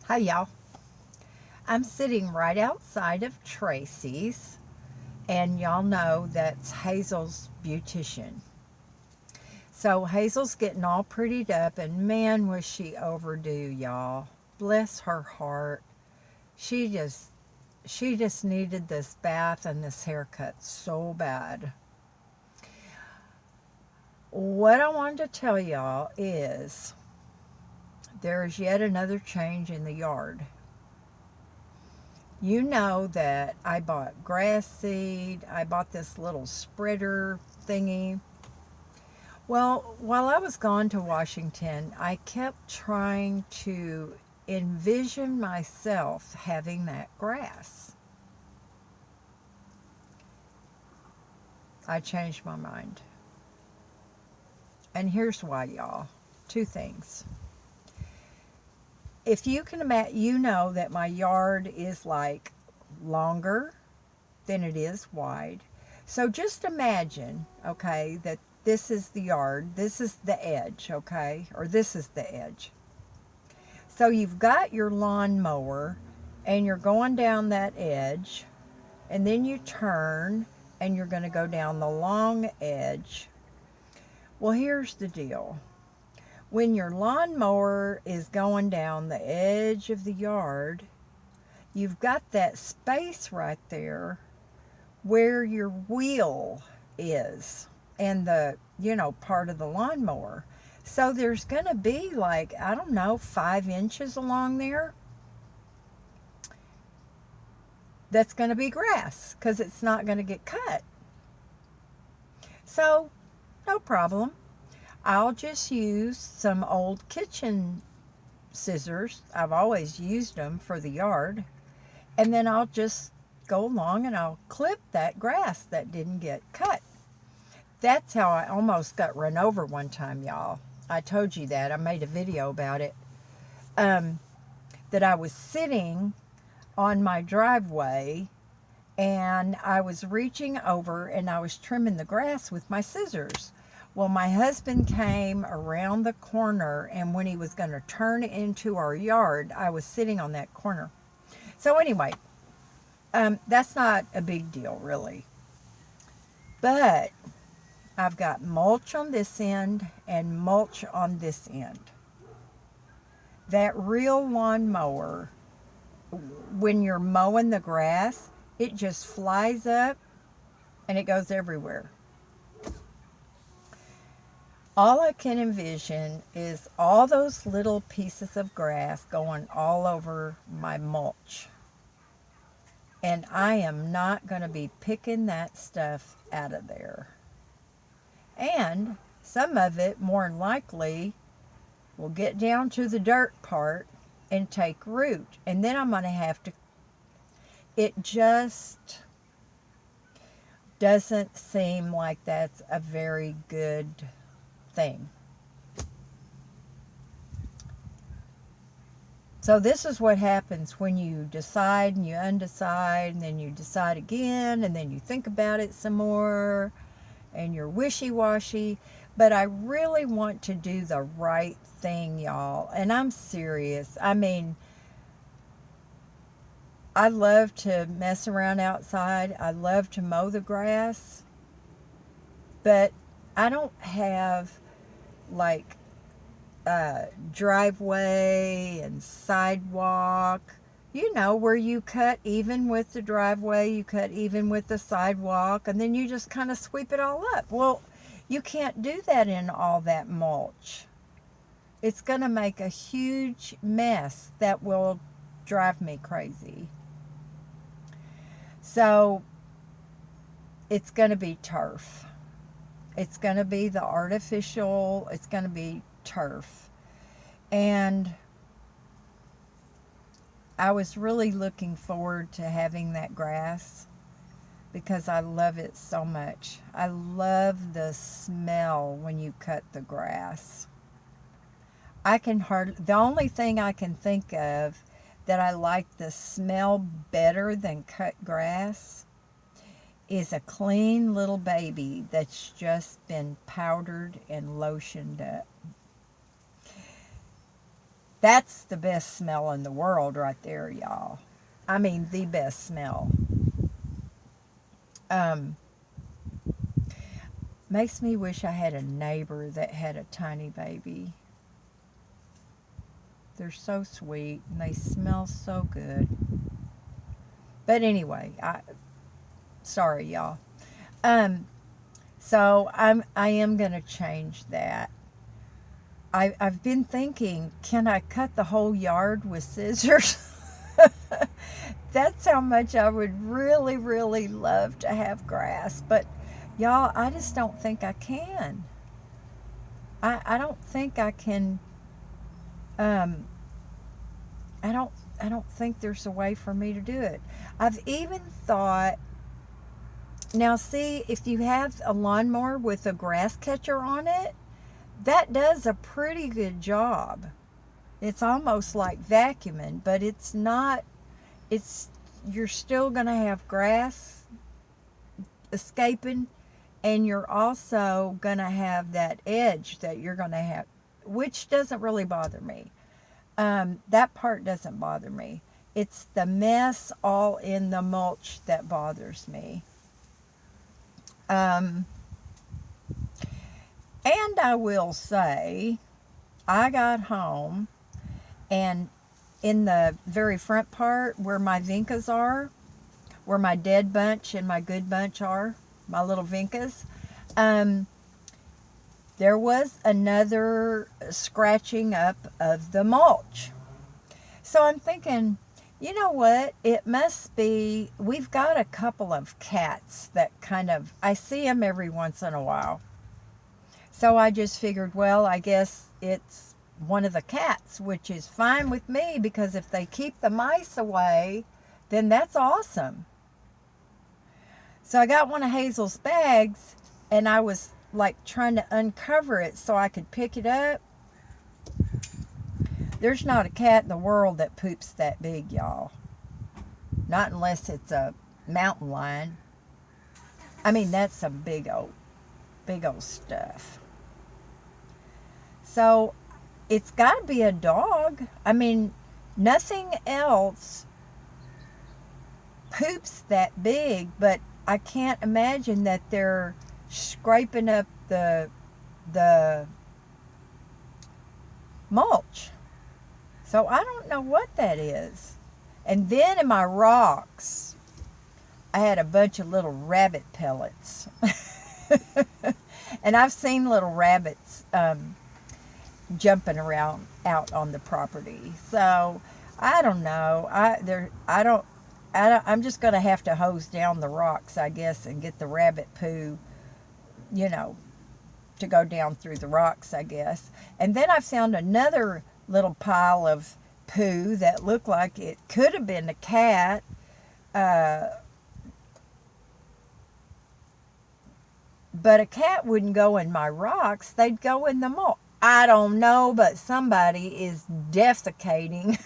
Hi, y'all. I'm sitting right outside of Tracy's, and y'all know that's Hazel's beautician. So Hazel's getting all prettied up, and man, was she overdue, y'all. Bless her heart. She just she just needed this bath and this haircut so bad. What I wanted to tell y'all is there's yet another change in the yard. You know that I bought grass seed. I bought this little spreader thingy. Well, while I was gone to Washington, I kept trying to envision myself having that grass. I changed my mind. And here's why, y'all. Two things. If you can imagine, you know that my yard is like longer than it is wide. So just imagine, okay, that this is the yard, this is the edge, okay, or this is the edge. So you've got your lawn mower and you're going down that edge, and then you turn and you're going to go down the long edge. Well, here's the deal. When your lawnmower is going down the edge of the yard, you've got that space right there where your wheel is and the part of the lawnmower. So there's going to be like, I don't know, 5 inches along there that's going to be grass because it's not going to get cut. So, no problem. I'll just use some old kitchen scissors. I've always used them for the yard. And then I'll just go along and I'll clip that grass that didn't get cut. That's how I almost got run over one time, y'all. I told you that. I made a video about it. That I was sitting on my driveway and I was reaching over and I was trimming the grass with my scissors. Well, my husband came around the corner, and when he was going to turn into our yard, I was sitting on that corner. So anyway, that's not a big deal, really. But I've got mulch on this end and mulch on this end. That real lawn mower, when you're mowing the grass, it just flies up and it goes everywhere. All I can envision is all those little pieces of grass going all over my mulch. And I am not going to be picking that stuff out of there. And some of it, more than likely, will get down to the dirt part and take root. And then I'm going to have to, it just doesn't seem like that's a very good thing. So this is what happens when you decide and you undecide and then you decide again and then you think about it some more and you're wishy-washy. But I really want to do the right thing, y'all. And I'm serious. I mean, I love to mess around outside. I love to mow the grass. But I don't have like driveway and sidewalk, where you cut even with the driveway, you cut even with the sidewalk, and then you just kind of sweep it all up. Well, you can't do that in all that mulch. It's going to make a huge mess that will drive me crazy. So it's going to be turf. It's going to be the artificial, it's going to be turf. And I was really looking forward to having that grass because I love it so much. I love the smell when you cut the grass. The only thing I can think of that I like the smell better than cut grass is a clean little baby that's just been powdered and lotioned up. That's the best smell in the world right there, y'all. I mean, the best smell. Um, Makes me wish I had a neighbor that had a tiny baby. They're so sweet and they smell so good. But anyway, sorry y'all. Um, so I am gonna change that. I've been thinking, can I cut the whole yard with scissors? That's how much I would really, really love to have grass. But y'all, I just don't think I can. I don't think I can. Um, I don't. I don't think there's a way for me to do it. I've even thought. Now, see, if you have a lawnmower with a grass catcher on it, that does a pretty good job. It's almost like vacuuming, but it's not. It's You're still going to have grass escaping, and you're also going to have that edge that you're going to have, which doesn't really bother me. That part doesn't bother me. It's the mess all in the mulch that bothers me. Um, and I will say, I got home, and in the very front part where my vincas are, where my dead bunch and my good bunch are, my little vincas, um, there was another scratching up of the mulch. So I'm thinking, you know what? It must be, we've got a couple of cats that I see them every once in a while. So I just figured, well, I guess it's one of the cats, which is fine with me because if they keep the mice away, then that's awesome. So I got one of Hazel's bags and I was like trying to uncover it so I could pick it up. There's not a cat in the world that poops that big, y'all. Not unless it's a mountain lion. I mean, that's some big old stuff. So it's got to be a dog. I mean, nothing else poops that big, but I can't imagine that they're scraping up the mulch. So I don't know what that is. And then in my rocks, I had a bunch of little rabbit pellets. And I've seen little rabbits jumping around out on the property. So I don't know. I'm just going to have to hose down the rocks, I guess, and get the rabbit poo, you know, to go down through the rocks, I guess. And then I found another little pile of poo that looked like it could have been a cat. But a cat wouldn't go in my rocks. They'd go in the mulch. I don't know, but somebody is defecating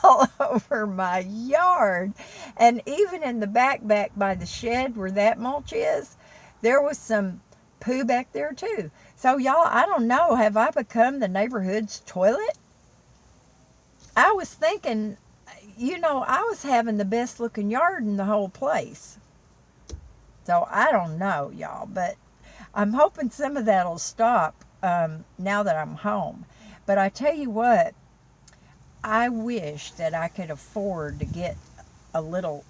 all over my yard. And even in the back by the shed where that mulch is, there was some poo back there too. So y'all, I don't know, have I become the neighborhood's toilet? I was thinking, I was having the best looking yard in the whole place. So I don't know, y'all, but I'm hoping some of that'll stop now that I'm home. But I tell you what, I wish that I could afford to get a little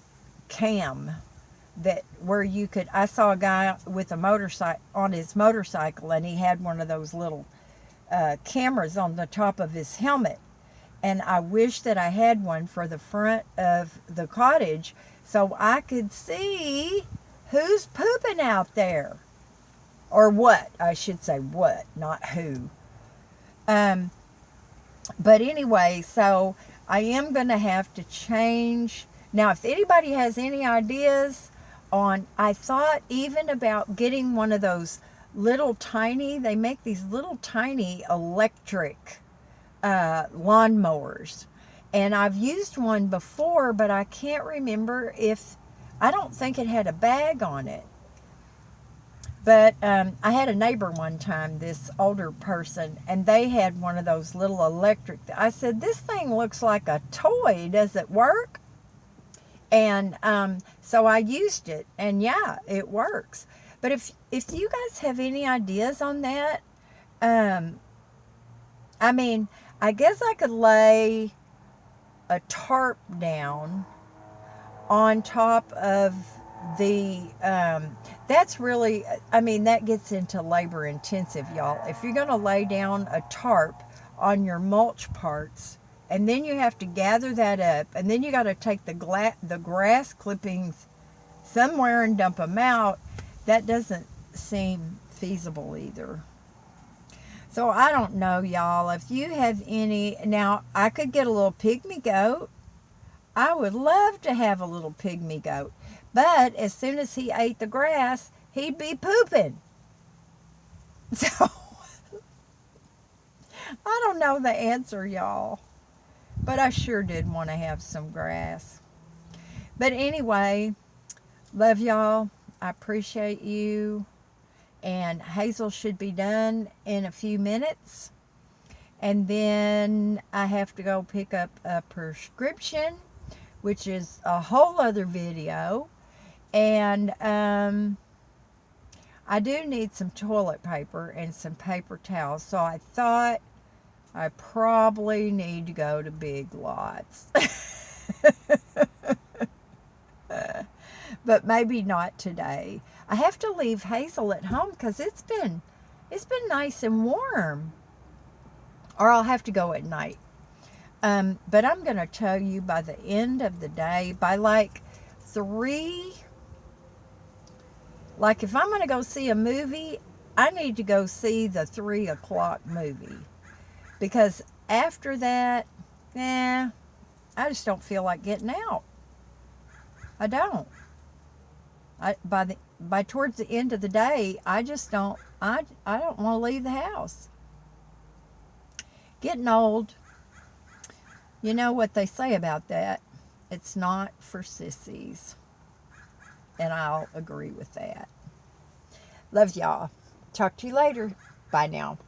cam where you could. I saw a guy with a motorcycle on his motorcycle, and he had one of those little cameras on the top of his helmet. And I wish that I had one for the front of the cottage so I could see who's pooping out there. Or what, I should say what, not who. But anyway, so I am going to have to change. Now, if anybody has any ideas I thought even about getting one of those they make these little tiny electric lawnmowers. And I've used one before, but I can't remember I don't think it had a bag on it. But I had a neighbor one time, this older person, and they had one of those little electric. I said, "This thing looks like a toy. Does it work?" And so I used it, and yeah, it works. But if you guys have any ideas on that, um, I mean, I guess I could lay a tarp down on top of the that's really, I mean, that gets into labor intensive, y'all. If you're going to lay down a tarp on your mulch parts, and then you have to gather that up, and then you got to take the grass clippings somewhere and dump them out, that doesn't seem feasible either. So I don't know, y'all, if you have any. Now I could get a little pygmy goat. I would love to have a little pygmy goat. But as soon as he ate the grass, he'd be pooping. So I don't know the answer, y'all. But I sure did want to have some grass. But anyway, love y'all. I appreciate you. And Hazel should be done in a few minutes. And then I have to go pick up a prescription, which is a whole other video. And I do need some toilet paper and some paper towels. So I thought I probably need to go to Big Lots. But maybe not today. I have to leave Hazel at home because it's been nice and warm. Or I'll have to go at night. But I'm going to tell you by the end of the day, by like 3, like if I'm going to go see a movie, I need to go see the 3 o'clock movie. Because after that, I just don't feel like getting out. I don't. By towards the end of the day, I just don't. I don't want to leave the house. Getting old. You know what they say about that? It's not for sissies. And I'll agree with that. Love y'all. Talk to you later. Bye now.